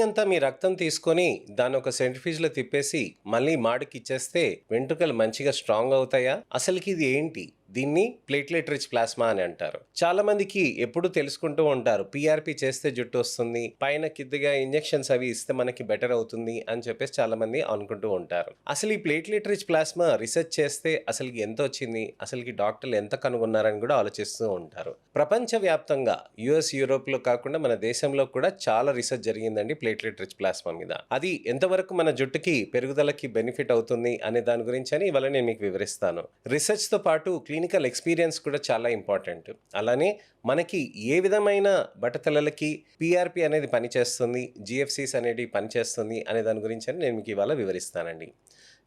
Morning అంతా మీ రక్తం తీసుకొని దాన్ని ఒక సెంట్రిఫ్యూజ్‌లో తిప్పేసి మళ్ళీ మాడుకి ఇచ్చేస్తే వెంట్రుకలు మంచిగా స్ట్రాంగ్ అవుతాయా? అసలుకి ఇది ఏంటి? దీన్ని ప్లేట్‌లెట్ రిచ్ ప్లాస్మా అని అంటారు. చాలా మందికి ఎప్పుడు తెలుసుకుంటూ ఉంటారు. పీఆర్పీ చేస్తే జుట్టు వస్తుంది. పైన కిద్దిగా ఇంజెక్షన్స్ అవి ఇస్తే మనకి బెటర్ అవుతుంది అని చెప్పేసి చాలామంది అనుకుంటూ ఉంటారు. అసలు ఈ ప్లేట్‌లెట్ రిచ్ ప్లాస్మా రిసర్చ్ చేస్తే అసలుకి ఎంతొచ్చింది? అసలుకి డాక్టర్లు ఎంత కనుగొన్నారని కూడా ఆలోచిస్తూ ఉంటారు. ప్రపంచవ్యాప్తంగా యూఎస్, యూరోప్‌లో కాకుండా మన దేశంలో కూడా చాలా రిసర్చ్ జరిగిందండి ప్లేట్‌లెట్ రిచ్ ప్లాస్మా మీద. అది ఎంతవరకు మన జుట్టుకి పెరుగుదలకి బెనిఫిట్ అవుతుంది అనే దాని గురించని ఇవాళ నేను మీకు వివరిస్తాను. రిసర్చ్‌తో పాటు క్లినికల్ ఎక్స్‌పీరియన్స్ కూడా చాలా ఇంపార్టెంట్. అలానే మనకి ఏ విధమైన బట్టతలలకి పీఆర్పీ అనేది పనిచేస్తుంది, జీఎఫ్సీస్ అనేటివి పనిచేస్తుంది అనే దాని గురించని నేను మీకు ఇవాళ వివరిస్తానండి.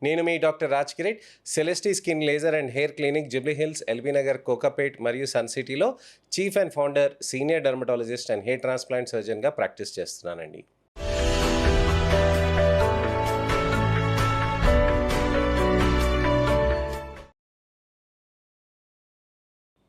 నేను మీ doctor Raj Kireet, Celestee skin laser and hair clinic, Jubilee Hills, LB Nagar, Kokapet మరియు సన్ సిటీలో chief and founder, senior dermatologist and hair transplant సర్జన్‌గా ప్రాక్టీస్ చేస్తున్నానండి.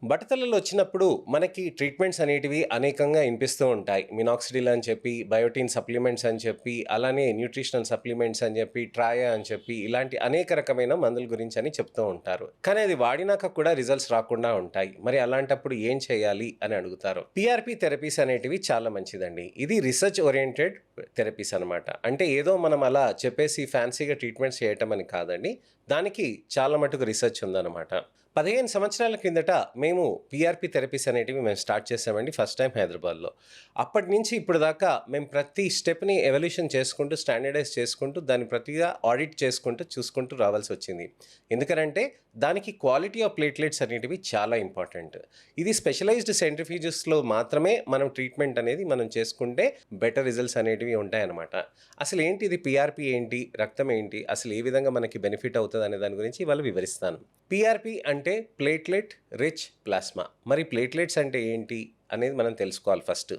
బట్టతలలు వచ్చినప్పుడు మనకి ట్రీట్మెంట్స్ అనేటివి అనేకంగా వినిపిస్తూ ఉంటాయి. మినాక్సిడిల్ అని చెప్పి, బయోటిన్ సప్లిమెంట్స్ అని చెప్పి, అలానే న్యూట్రిషనల్ సప్లిమెంట్స్ అని చెప్పి, ట్రాయా అని చెప్పి, ఇలాంటి అనేక రకమైన మందుల గురించి అని చెప్తూ ఉంటారు. కానీ అది వాడినాక కూడా రిజల్ట్స్ రాకుండా ఉంటాయి. మరి అలాంటప్పుడు ఏం చేయాలి అని అడుగుతారు. పీఆర్పీ థెరపీస్ అనేటివి చాలా మంచిదండి. ఇది రిసర్చ్ ఓరియంటెడ్ థెరపీస్ అనమాట. అంటే ఏదో మనం అలా చెప్పేసి ఫ్యాన్సీగా ట్రీట్మెంట్స్ చేయటం అని కాదండి. దానికి చాలా మటుకు రిసర్చ్ ఉందన్నమాట. 15 సంవత్సరాల కిందట మేము పీఆర్పీ థెరపీస్ అనేటివి మేము స్టార్ట్ చేసామండి ఫస్ట్ టైం హైదరాబాద్‌లో. అప్పటి నుంచి ఇప్పుడు దాకా మేము ప్రతి స్టెప్‌ని ఎవల్యూషన్ చేసుకుంటూ, స్టాండర్డైజ్ చేసుకుంటూ, దాన్ని ప్రతిగా ఆడిట్ చేసుకుంటూ, చూసుకుంటూ రావాల్సొచ్చింది. ఎందుకనంటే దానికి క్వాలిటీ ఆఫ్ ప్లేట్లెట్స్ అనేటివి చాలా ఇంపార్టెంట్. ఇది స్పెషలైజ్డ్ సెంట్రిఫ్యూజెస్‌లో మాత్రమే మనం ట్రీట్మెంట్ అనేది మనం చేసుకుంటే బెటర్ రిజల్ట్స్ అనేటివి ఉంటాయన్నమాట. అసలు ఏంటి ఇది పీఆర్పీ ఏంటి? రక్తం ఏంటి? అసలు ఏ విధంగా మనకి బెనిఫిట్ అవుతది అనే దాని గురించి ఇవాళ వివరిస్తాను. పీఆర్పీ అంటే ప్లేట్లెట్ రిచ్ ప్లాస్మా. మరి ప్లేట్లెట్స్ అంటే ఏంటి అనేది మనం తెలుసుకోవాలి ఫస్ట్.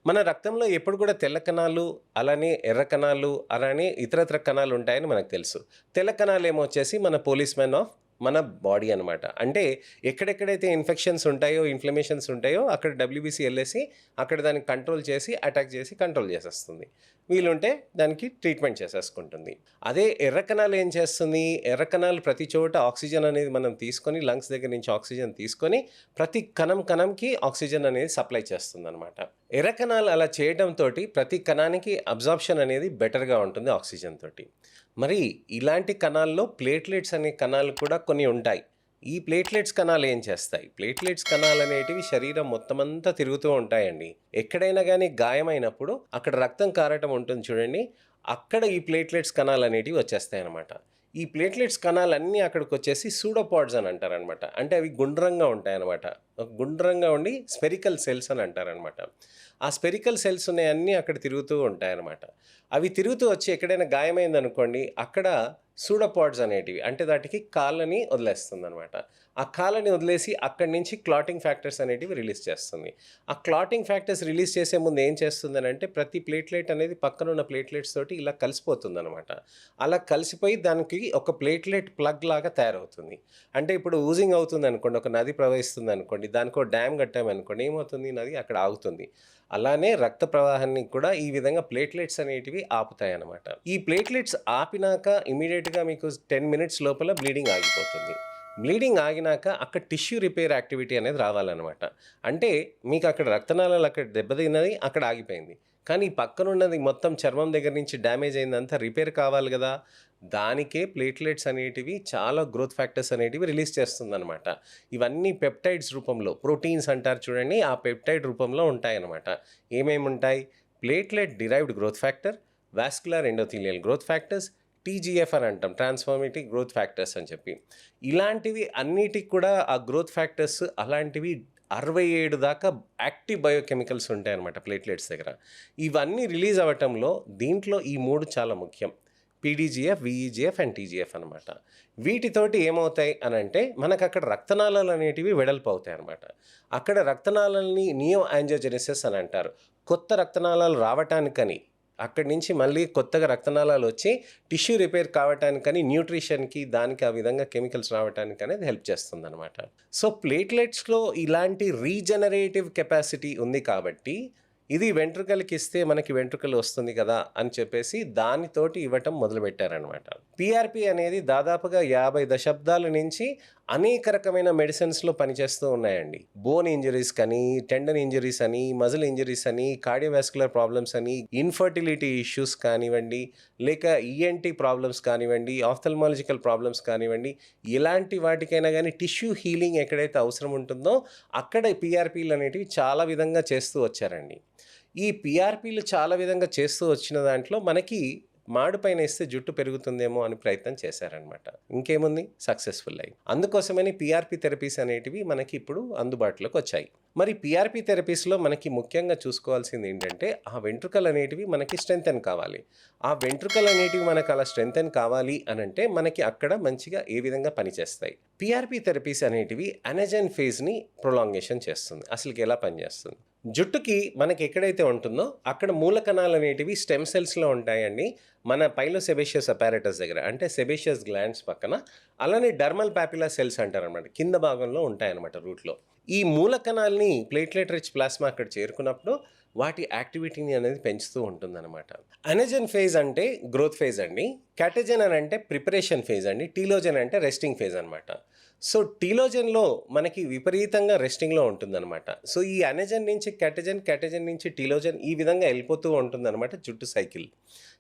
మన రక్తంలో ఎప్పుడు కూడా తెల్ల కణాలు, అలానే ఎర్ర కణాలు, అలానే ఇతరత్ర కణాలు ఉంటాయని మనకు తెలుసు. తెల్ల కణాలేమో వచ్చేసి మన పోలీస్ మ్యాన్ ఆఫ్ మన బాడీ అనమాట. అంటే ఎక్కడెక్కడైతే ఇన్ఫెక్షన్స్ ఉంటాయో, ఇన్ఫ్లమేషన్స్ ఉంటాయో అక్కడ డబ్ల్యూబీసీ ఎళ్ళేసి అక్కడ దాన్ని కంట్రోల్ చేసి, అటాక్ చేసి కంట్రోల్ చేసేస్తుంది. వీలుంటే దానికి ట్రీట్మెంట్ చేసేసుకుంటుంది. అదే ఎర్ర కణాలు ఏం చేస్తుంది? ఎర్ర కణాలు ప్రతి చోట ఆక్సిజన్ అనేది మనం తీసుకొని లంగ్స్ దగ్గర నుంచి ఆక్సిజన్ తీసుకొని ప్రతి కణంకి ఆక్సిజన్ అనేది సప్లై చేస్తుందనమాట. ఎర్ర కణాలు అలా చేయడంతోటి ప్రతి కణానికి అబ్జార్ప్షన్ అనేది బెటర్‌గా ఉంటుంది ఆక్సిజన్ తోటి. మరి ఇలాంటి కణాల్లో ప్లేట్లెట్స్ అనే కణాలు కూడా కొన్ని ఉంటాయి. ఈ ప్లేట్లెట్స్ కణాలు ఏం చేస్తాయి? ప్లేట్లెట్స్ కణాలనేటివి శరీరం మొత్తమంతా తిరుగుతూ ఉంటాయండి. ఎక్కడైనా గానీ గాయమైనప్పుడు అక్కడ రక్తం కారటం ఉంటుంది చూడండి. అక్కడ ఈ ప్లేట్లెట్స్ కణాలనేటివి వచ్చేస్తాయన్నమాట. ఈ ప్లేట్లెట్స్ కణాలన్నీ అక్కడికొచ్చేసి సూడోపాడ్స్ అని అంటారనమాట. అంటే అవి గుండ్రంగా ఉంటాయన్నమాట. గుండ్రంగా ఉండి స్పెరికల్ సెల్స్ అని అంటారనమాట. ఆ స్పెరికల్ సెల్స్ ఉన్నయన్నీ అక్కడ తిరుగుతూ ఉంటాయన్నమాట. అవి తిరుగుతూ వచ్చి ఎక్కడైనా గాయమైందనుకోండి, అక్కడ సూడోపాడ్స్ అనేటివి అంటే దాటికి కాళ్ళని వదిలేస్తుందనమాట. ఆ కాళ్ళని వదిలేసి అక్కడి నుంచి క్లాటింగ్ ఫ్యాక్టర్స్ అనేటివి రిలీజ్ చేస్తుంది. ఆ క్లాటింగ్ ఫ్యాక్టర్స్ రిలీజ్ చేసే ముందు ఏం చేస్తుందనంటే ప్రతి ప్లేట్లెట్ అనేది పక్కనున్న ప్లేట్లెట్స్ తోటి ఇలా కలిసిపోతుందనమాట. అలా కలిసిపోయి దానికి ఒక ప్లేట్లెట్ ప్లగ్ లాగా తయారవుతుంది. అంటే ఇప్పుడు ఊజింగ్ అవుతుందనుకోండి, ఒక నది ప్రవహిస్తుందనుకోండి, దానికో డ్యామ్ కట్టామనుకోండి, ఏమవుతుంది నది అక్కడ ఆగుతుంది. అలానే రక్త ప్రవాహాన్ని కూడా ఈ విధంగా ప్లేట్లెట్స్ అనేటివి ఆపుతాయన్నమాట. ఈ ప్లేట్లెట్స్ ఆపినాక ఇమ్మీడియేట్‌గా మీకు 10 మినిట్స్ లోపల బ్లీడింగ్ ఆగిపోతుంది. బ్లీడింగ్ ఆగినాక అక్కడ టిష్యూ రిపేర్ యాక్టివిటీ అనేది రావాలన్నమాట. అంటే మీకు అక్కడ రక్తనాళాలు అక్కడ దెబ్బతిన్నది, అక్కడ ఆగిపోయింది. కానీ పక్కనున్నది మొత్తం చర్మం దగ్గర నుంచి డ్యామేజ్ అయిందంతా రిపేర్ కావాలి గదా! దానికే ప్లేట్లెట్స్ అనేటివి చాలా గ్రోత్ ఫ్యాక్టర్స్ అనేటివి రిలీజ్ చేస్తుందన్నమాట. ఇవన్నీ పెప్టైడ్స్ రూపంలో ప్రోటీన్స్ అంటారు చూడండి. ఆ పెప్టైడ్ రూపంలో ఉంటాయన్నమాట. ఏమేముంటాయి? Platelet derived growth factor, vascular endothelial growth factors, TGF అని అంటాం. ట్రాన్స్ఫార్మేటివ్ గ్రోత్ ఫ్యాక్టర్స్ అని చెప్పి. ఇలాంటివి అన్నిటికి కూడా ఆ గ్రోత్ ఫ్యాక్టర్స్ అలాంటివి 67 దాకా యాక్టివ్ బయోకెమికల్స్ ఉంటాయన్నమాట ప్లేట్లెట్స్ దగ్గర. ఇవన్నీ రిలీజ్ అవ్వటంలో దీంట్లో ఈ 3 చాలా ముఖ్యం. పీడీజీఎఫ్, వీఈజీఎఫ్ అండ్ టీజీఎఫ్ అనమాట. వీటితోటి ఏమవుతాయి అనంటే మనకక్కడ రక్తనాళాలు అనేటివి వెడల్పు అవుతాయన్నమాట. అక్కడ రక్తనాళాలని నియో యాంజియోజెనెసిస్ అని అంటారు. కొత్త రక్తనాళాలు రావటానికని అక్కడి నుంచి మళ్ళీ కొత్తగా రక్తనాళాలు వచ్చి టిష్యూ రిపేర్ కావటానికని న్యూట్రిషన్‌కి దానికి ఆ విధంగా కెమికల్స్ రావటానికి అనేది హెల్ప్ చేస్తుందనమాట. సో, ప్లేట్లెట్స్‌లో ఇలాంటి రీజనరేటివ్ కెపాసిటీ ఉంది కాబట్టి ఇది వెంట్రుకలకి ఇస్తే మనకి వెంట్రుకలు వస్తుంది కదా అని చెప్పేసి దానితోటి ఇవ్వటం మొదలుపెట్టారనమాట. పీఆర్పీ అనేది దాదాపుగా 50 దశాబ్దాల నుంచి అనేక రకమైన మెడిసిన్స్లో పనిచేస్తూ ఉన్నాయండి. బోన్ ఇంజరీస్ కానీ, టెండన్ ఇంజరీస్ అని, మజిల్ ఇంజరీస్ అని, కార్డియోవాస్కులర్ ప్రాబ్లమ్స్ అని, ఇన్ఫర్టిలిటీ ఇష్యూస్ కానివ్వండి, లేక ఈఎన్టీ ప్రాబ్లమ్స్ కానివ్వండి, ఆఫ్థల్మాలజికల్ ప్రాబ్లమ్స్ కానివ్వండి, ఇలాంటి వాటికైనా కానీ టిష్యూ హీలింగ్ ఎక్కడైతే అవసరం ఉంటుందో అక్కడ పీఆర్పీలు అనేటివి చాలా విధంగా చేస్తూ వచ్చారండి. ఈ పీఆర్పీలు చాలా విధంగా చేస్తూ వచ్చిన దాంట్లో మనకి మాడు పైన ఇస్తే జుట్టు పెరుగుతుందేమో అని ప్రయత్నం చేశారనమాట. ఇంకేముంది, సక్సెస్ఫుల్ అయ్యి. అందుకోసమని పీఆర్పీ థెరపీస్ అనేటివి మనకి ఇప్పుడు అందుబాటులోకి వచ్చాయి. మరి పీఆర్పీ థెరపీస్లో మనకి ముఖ్యంగా చూసుకోవాల్సింది ఏంటంటే ఆ వెంట్రుకలు అనేటివి మనకి స్ట్రెంగ్తెన్ కావాలి. ఆ వెంట్రుకలు అనేటివి మనకు అలా స్ట్రెంగ్తెన్ కావాలి అని అంటే మనకి అక్కడ మంచిగా ఏ విధంగా పనిచేస్తాయి. పీఆర్పీ థెరపీస్ అనేటివి అనెజన్ ఫేజ్ని ప్రొలాంగేషన్ చేస్తుంది. అసలుకి ఎలా పనిచేస్తుంది, జుట్టుకి మనకి ఎక్కడైతే ఉంటుందో అక్కడ మూల కణాలు అనేటివి స్టెమ్ సెల్స్లో ఉంటాయండి. మన పైలోసెబేషియస్ అపారటస్ దగ్గర, అంటే సెబేషియస్ గ్లాండ్స్ పక్కన. అలానే డర్మల్ పాపిలా సెల్స్ అంటారనమాట, కింద భాగంలో ఉంటాయన్నమాట రూట్లో. ఈ మూల కణాలని ప్లేట్లెట్ రిచ్ ప్లాస్మా అక్కడ చేరుకున్నప్పుడు వాటి యాక్టివిటీని అనేది పెంచుతూ ఉంటుందన్నమాట. అనెజన్ ఫేజ్ అంటే గ్రోత్ ఫేజ్ అండి. క్యాటజన్ అని అంటే ప్రిపరేషన్ ఫేజ్ అండి. టీలోజన్ అంటే రెస్టింగ్ ఫేజ్ అనమాట. సో టీలోజన్లో మనకి విపరీతంగా రెస్టింగ్లో ఉంటుందన్నమాట. సో ఈ అనెజన్ నుంచి క్యాటజన్, క్యాటజన్ నుంచి టీలోజన్ ఈ విధంగా వెళ్ళిపోతూ ఉంటుందన్నమాట జుట్టు సైకిల్.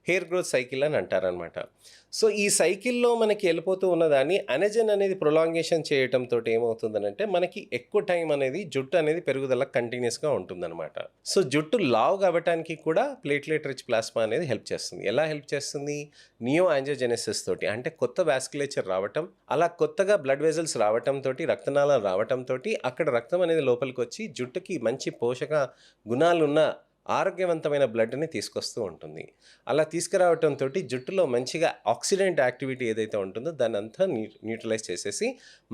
హెయిర్ గ్రోత్ సైకిల్ అని అంటారనమాట. సో ఈ సైకిల్లో మనకి వెళ్ళిపోతూ ఉన్నదాన్ని అనెజన్ అనేది ప్రొలాంగేషన్ చేయటంతో ఏమవుతుందనంటే మనకి ఎక్కువ టైం అనేది జుట్టు అనేది పెరుగుదల కంటిన్యూస్గా ఉంటుందన్నమాట. సో జుట్టు లావు కావటానికి కూడా ప్లేట్లెట్ రిచ్ ప్లాస్మా అనేది హెల్ప్ చేస్తుంది. ఎలా హెల్ప్ చేస్తుంది, నియో యాంజియోజెనెసిస్ తోటి, అంటే కొత్త వాస్కులేచర్ రావటం, అలా కొత్తగా బ్లడ్ వెజల్స్ రావటంతో, రక్తనాళాలు రావటంతో అక్కడ రక్తం అనేది లోపలికి వచ్చి జుట్టుకి మంచి పోషక గుణాలున్న ఆరోగ్యవంతమైన బ్లడ్ని తీసుకొస్తూ ఉంటుంది. అలా తీసుకురావటంతో జుట్టులో మంచిగా ఆక్సిడెంట్ యాక్టివిటీ ఏదైతే ఉంటుందో దాన్ని అంతా న్యూట్రలైజ్ చేసేసి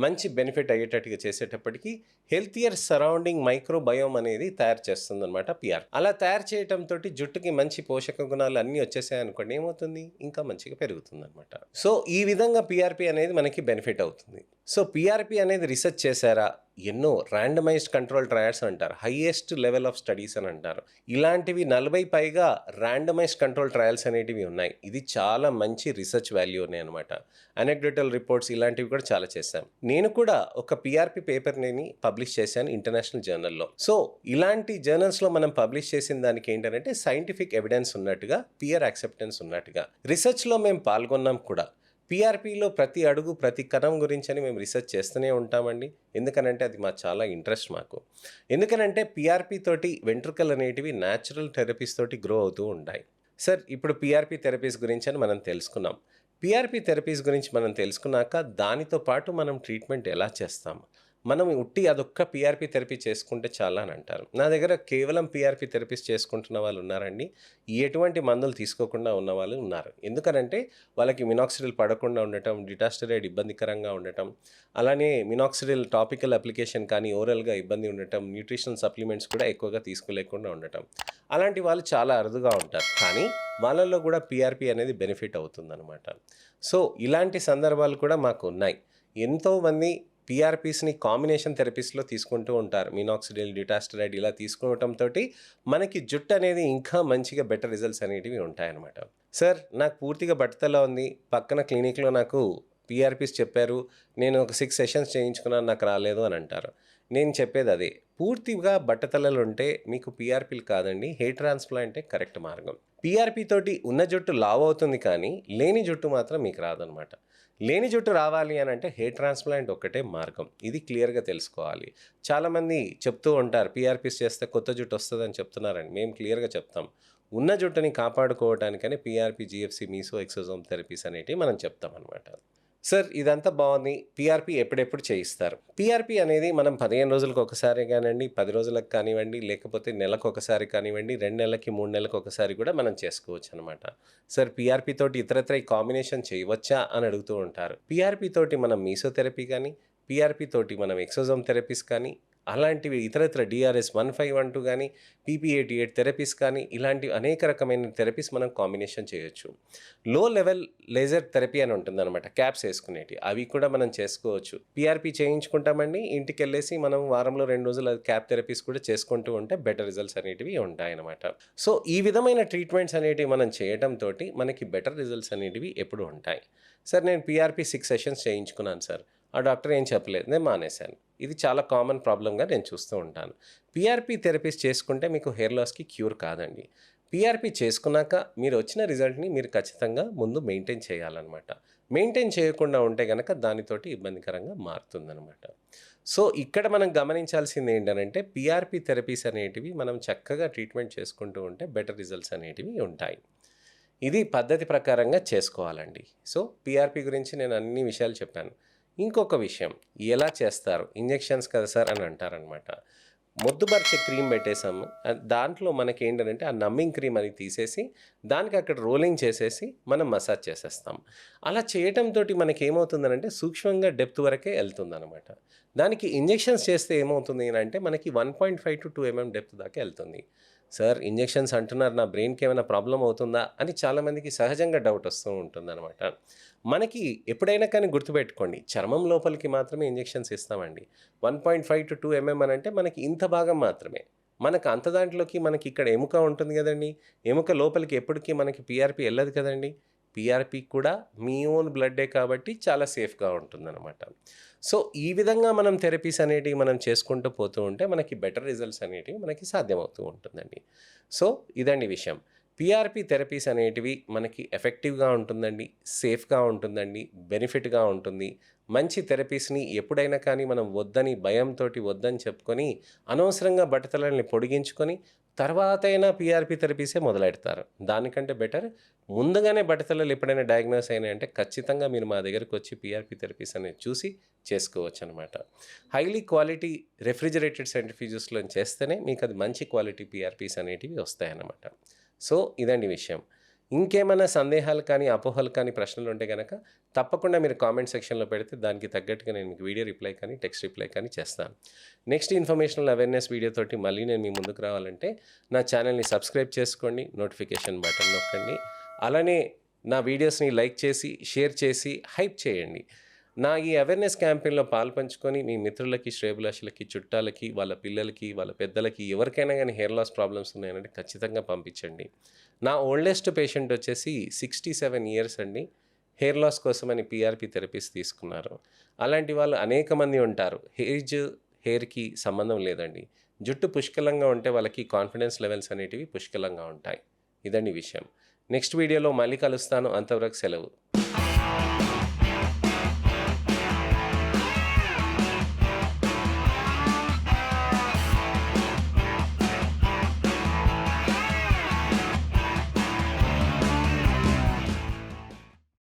మంచి బెనిఫిట్ అయ్యేటట్టుగా చేసేటప్పటికి హెల్తియర్ సరౌండింగ్ మైక్రోబయోమ్ అనేది తయారు చేస్తుందన్నమాట పిఆర్. అలా తయారు చేయటంతో జుట్టుకి మంచి పోషక గుణాలు అన్నీ వచ్చేసాయి అనుకోండి, ఏమవుతుంది, ఇంకా మంచిగా పెరుగుతుంది అనమాట. సో ఈ విధంగా పిఆర్పి అనేది మనకి బెనిఫిట్ అవుతుంది. సో పిఆర్పి అనేది రీసెర్చ్ చేశారా, ఎన్నో ర్యాండమైజ్డ్ కంట్రోల్ ట్రయల్స్ అంటారు, హైయెస్ట్ లెవెల్ ఆఫ్ స్టడీస్ అని అంటారు. ఇలాంటివి 40 పైగా ర్యాండమైజ్డ్ కంట్రోల్ ట్రయల్స్ అనేటివి ఉన్నాయి. ఇది చాలా మంచి రీసెర్చ్ వాల్యూ ఉన్నాయి అనమాట. అనెక్డోటల్ రిపోర్ట్స్ ఇలాంటివి కూడా చాలా చేశాం. నేను కూడా ఒక పిఆర్పి పేపర్ని పబ్లిష్ చేశాను ఇంటర్నేషనల్ జర్నల్లో. సో ఇలాంటి జర్నల్స్లో మనం పబ్లిష్ చేసిన దానికి ఏంటంటే సైంటిఫిక్ ఎవిడెన్స్ ఉన్నట్టుగా, పియర్ యాక్సెప్టెన్స్ ఉన్నట్టుగా రీసెర్చ్లో మేము పాల్గొన్నాం కూడా. పీఆర్పీలో ప్రతి అడుగు ప్రతి కణం గురించి అని మేము రీసెర్చ్ చేస్తూనే ఉంటామండి. ఎందుకనంటే అది చాలా ఇంట్రెస్ట్ మాకు. ఎందుకనంటే పీఆర్పీ తోటి వెంట్రుకలు అనేటివి న్యాచురల్ థెరపీస్ తోటి గ్రో అవుతూ ఉంటాయి. సార్ ఇప్పుడు పీఆర్పీ థెరపీస్ గురించి అని మనం తెలుసుకున్నాం. పీఆర్పీ థెరపీస్ గురించి మనం తెలుసుకున్నాక దానితో పాటు మనం ట్రీట్మెంట్ ఎలా చేస్తాం, మనం ఉట్టి అదొక్క పీఆర్పీ థెరపీ చేసుకుంటే చాలా అని అంటారు. నా దగ్గర కేవలం పీఆర్పీ థెరపీస్ చేసుకుంటున్న వాళ్ళు ఉన్నారండి, ఎటువంటి మందులు తీసుకోకుండా ఉన్న వాళ్ళు ఉన్నారు. ఎందుకనంటే వాళ్ళకి మినాక్సిడిల్ పడకుండా ఉండటం, డిటాస్టరైడ్ ఇబ్బందికరంగా ఉండటం, అలానే మినాక్సిడిల్ టాపికల్ అప్లికేషన్ కానీ ఓరల్గా ఇబ్బంది ఉండటం, న్యూట్రిషనల్ సప్లిమెంట్స్ కూడా ఎక్కువగా తీసుకోలేకుండా ఉండటం, అలాంటి వాళ్ళు చాలా అరుదుగా ఉంటారు. కానీ వాళ్ళల్లో కూడా పీఆర్పీ అనేది బెనిఫిట్ అవుతుందన్నమాట. సో ఇలాంటి సందర్భాలు కూడా మాకు ఉన్నాయి. ఎంతోమంది పీఆర్పీస్ని కాంబినేషన్ థెరపీస్లో తీసుకుంటూ ఉంటారు. మినాక్సిడిల్, డిటాస్టరైడ్ ఇలా తీసుకోవడంతో మనకి జుట్టు అనేది ఇంకా మంచిగా బెటర్ రిజల్ట్స్ అనేటివి ఉంటాయన్నమాట. సార్ నాకు పూర్తిగా బట్టతల ఉంది, పక్కన క్లినిక్లో నాకు పీఆర్పీస్ చెప్పారు, నేను ఒక 6 సెషన్స్ చేయించుకున్నాను, నాకు రాలేదు అని అంటారు. నేను చెప్పేది అదే, పూర్తిగా బట్టతలలు ఉంటే మీకు పీఆర్పీలు కాదండి, హెయిర్ ట్రాన్స్ప్లాంటే కరెక్ట్ మార్గం. పీఆర్పీ తోటి ఉన్న జుట్టు లావ్ అవుతుంది కానీ లేని జుట్టు మాత్రం మీకు రాదనమాట. లేని జుట్టు రావాలి అని అంటే హెయిర్ ట్రాన్స్ప్లాంట్ ఒక్కటే మార్గం. ఇది క్లియర్గా తెలుసుకోవాలి. చాలామంది చెప్తూ ఉంటారు పీఆర్పీస్ చేస్తే కొత్త జుట్టు వస్తుందని చెప్తున్నారని. మేము క్లియర్గా చెప్తాం, ఉన్న జుట్టుని కాపాడుకోవడానికని పీఆర్పీ, జీఎఫ్సీ, మీసో ఎక్సోజోమ్ థెరపీస్ అనేటివి మనం చెప్తాం అనమాట. సార్ ఇదంతా బాగుంది, పీఆర్పీ ఎప్పుడెప్పుడు చేయిస్తారు? పీఆర్పీ అనేది మనం 15 రోజులకు ఒకసారి కానివ్వండి, 10 రోజులకు కానివ్వండి, లేకపోతే నెలకు ఒకసారి కానివ్వండి, 2 నెలలకి 3 నెలలకు ఒకసారి కూడా మనం చేసుకోవచ్చు అనమాట. సార్ పీఆర్పీ తోటి ఇతరత్ర కాంబినేషన్ చేయవచ్చా అని అడుగుతూ ఉంటారు. పీఆర్పీ తోటి మనం మీసోథెరపీ కానీ, పీఆర్పీ తోటి మనం ఎక్సోజోమ్ థెరపీస్ కానీ, అలాంటివి ఇతరత్ర DRS 1512 గానీ, PP88 థెరపీస్ కానీ ఇలాంటి అనేక రకమైన థెరపీస్ మనం కాంబినేషన్ చేయొచ్చు. లో లెవెల్ లేజర్ థెరపీ అని ఉంటుందనమాట. క్యాప్స్ ఏసుకునేటివి. అవి కూడా మనం చేసుకోవచ్చు. PRP చేయించుకుంటామండి. ఇంటికెళ్ళేసి మనం వారంలో 2 రోజులు అది క్యాప్ థెరపీస్ కూడా చేసుకుంటూ ఉంటే బెటర్ రిజల్ట్స్ అనేటివి ఉంటాయన్నమాట. సో, ఈ విధమైన ట్రీట్మెంట్స్ అనేటివి మనం చేయటంతోటి మనకి బెటర్ రిజల్ట్స్ అనేటివి ఎప్పుడూ ఉంటాయి. సార్ నేను PRP 6 సెషన్స్ చేయించుకున్నాను సార్. ఆ డాక్టర్ ఏం చెప్పలేదు. నేను మానేశాను. ఇది చాలా కామన్ ప్రాబ్లమ్‌గా నేను చూస్తూ ఉంటాను. PRP థెరపీస్ చేసుకుంటే మీకు హెయిర్ లాస్‌కి క్యూర్ కాదండి. PRP చేసుకున్నాక మీరు వచ్చిన రిజల్ట్‌ని మీరు ఖచ్చితంగా ముందు మెయింటైన్ చేయాలనమాట. మెయింటైన్ చేయకుండా ఉంటే గనక దానితోటి ఇబ్బందికరంగా మారుతుందనమాట. సో, ఇక్కడ మనం గమనించాల్సింది ఏంటనంటే PRP థెరపీస్ అనేటివి మనం చక్కగా ట్రీట్మెంట్ చేసుకుంటూ ఉంటే బెటర్ రిజల్ట్స్ అనేటివి ఉంటాయి. ఇది పద్ధతి ప్రకారంగా చేసుకోవాలండి. సో, PRP గురించి నేను అన్ని విషయాలు చెప్పాను. ఇంకొక విషయం ఎలా చేస్తారు? ఇంజెక్షన్స్ కదా సార్ అని అంటారనమాట. మొద్దుపరిచే క్రీమ్ పెట్టేసాము. దాంట్లో మనకేంటనంటే ఆ నమ్మింగ్ క్రీమ్ అని తీసేసి దానికి అక్కడ రోలింగ్ చేసేసి మనం మసాజ్ చేసేస్తాం. అలా చేయటంతోటి మనకేమవుతుందనంటే సూక్ష్మంగా డెప్త్ వరకే ఎళ్తుందనమాట. దానికి ఇంజెక్షన్స్ చేస్తే ఏమవుతుంది అనంటే మనకి 1.5-2 mm డెప్త్ దాకా ఎళ్తుంది. సార్ ఇంజెక్షన్స్ అంటున్నారు నా బ్రెయిన్‌కి ఏమైనా ప్రాబ్లమ్ అవుతుందా? అని చాలామందికి సహజంగా డౌట్ వస్తూ ఉంటుందనమాట. మనకి ఎప్పుడైనా కానీ గుర్తుపెట్టుకోండి చర్మం లోపలికి మాత్రమే ఇంజెక్షన్స్ ఇస్తామండి. 1.5-2 mm అనంటే మనకి ఇంత భాగం మాత్రమే. మనకు అంత దాంట్లోకి మనకి ఇక్కడ ఎముక ఉంటుంది గదండీ! ఎముక లోపలికి ఎప్పటికి మనకి PRP ఎళ్ళదు కదండీ! PRP కూడా మీ ఓన్ బ్లడ్డే కాబట్టి చాలా సేఫ్‌గా ఉంటుందనమాట. సో, ఈ విధంగా మనం థెరపీస్ అనేటివి మనం చేసుకుంటూ పోతూ ఉంటే మనకి బెటర్ రిజల్ట్స్ అనేటివి మనకి సాధ్యమవుతూ ఉంటుందండి. సో, ఇదండి విషయం. PRP థెరపీస్ అనేటివి మనకి ఎఫెక్టివ్‌గా ఉంటుందండి. సేఫ్‌గా ఉంటుందండి. బెనిఫిట్‌గా ఉంటుంది. మంచి థెరపీస్‌ని ఎప్పుడైనా కానీ మనం వద్దని భయంతోటి వద్దని చెప్పుకొని అనవసరంగా బట్టతలని పొడిగించుకొని తర్వాతైనా PRP థెరపీసే మొదలెడతారు. దానికంటే బెటర్ ముందుగానే బట్టతలలు ఎప్పుడైనా డయాగ్నోస్ అయినాయంటే ఖచ్చితంగా మీరు మా దగ్గరకొచ్చి PRP థెరపీస్ అనేది చూసి చేసుకోవచ్చనమాట. హైలీ క్వాలిటీ రెఫ్రిజిరేటెడ్ సెంట్రిఫ్యూజెస్‌లో చేస్తేనే మీకది మంచి క్వాలిటీ PRPస్ అనేటివి వస్తాయన్నమాట. సో, ఇదండి విషయం. ఇంకేమైనా సందేహాలు కానీ, అపోహలు కానీ, ప్రశ్నలుంటే గనక తప్పకుండా మీరు కామెంట్ సెక్షన్‌లో పెడితే దానికి తగ్గట్టుగా నేను మీకు వీడియో రిప్లై కానీ, టెక్స్ట్ రిప్లై కానీ చేస్తాను. నెక్స్ట్ ఇన్ఫర్మేషనల్ అవేర్‌నెస్ వీడియోతోటి మళ్ళీ నేను మీ ముందుకు రావాలంటే నా ఛానల్‌ని సబ్స్క్రైబ్ చేసుకోండి. నోటిఫికేషన్ బటన్ నొక్కండి. అలానే నా వీడియోస్‌ని లైక్ చేసి, షేర్ చేసి, హైప్ చేయండి. నా ఈ అవేర్‌నెస్ క్యాంపెయిన్‌లో పాలుపంచుకొని మీ మిత్రులకి, శ్రేయోభిలాషులకి, చుట్టాలకి, వాళ్ళ పిల్లలకి, వాళ్ళ పెద్దలకి ఎవరికైనా గానీ హెయిర్ లాస్ ప్రాబ్లమ్స్ ఉన్నాయనంటే ఖచ్చితంగా పంపించండి. నా ఓల్డెస్ట్ పేషెంట్ వచ్చేసి 67 ఇయర్స్ అండి. హెయిర్ లాస్ కోసమని PRP థెరపీస్ తీసుకున్నారు. అలాంటి వాళ్ళు అనేక మంది ఉంటారు. హెయిర్‌కి సంబంధం లేదండి. జుట్టు పుష్కలంగా ఉంటే వాళ్ళకి కాన్ఫిడెన్స్ లెవెల్స్ అనేటివి పుష్కలంగా ఉంటాయి. ఇదండి విషయం. నెక్స్ట్ వీడియోలో మళ్ళీ కలుస్తాను. అంతవరకు సెలవు.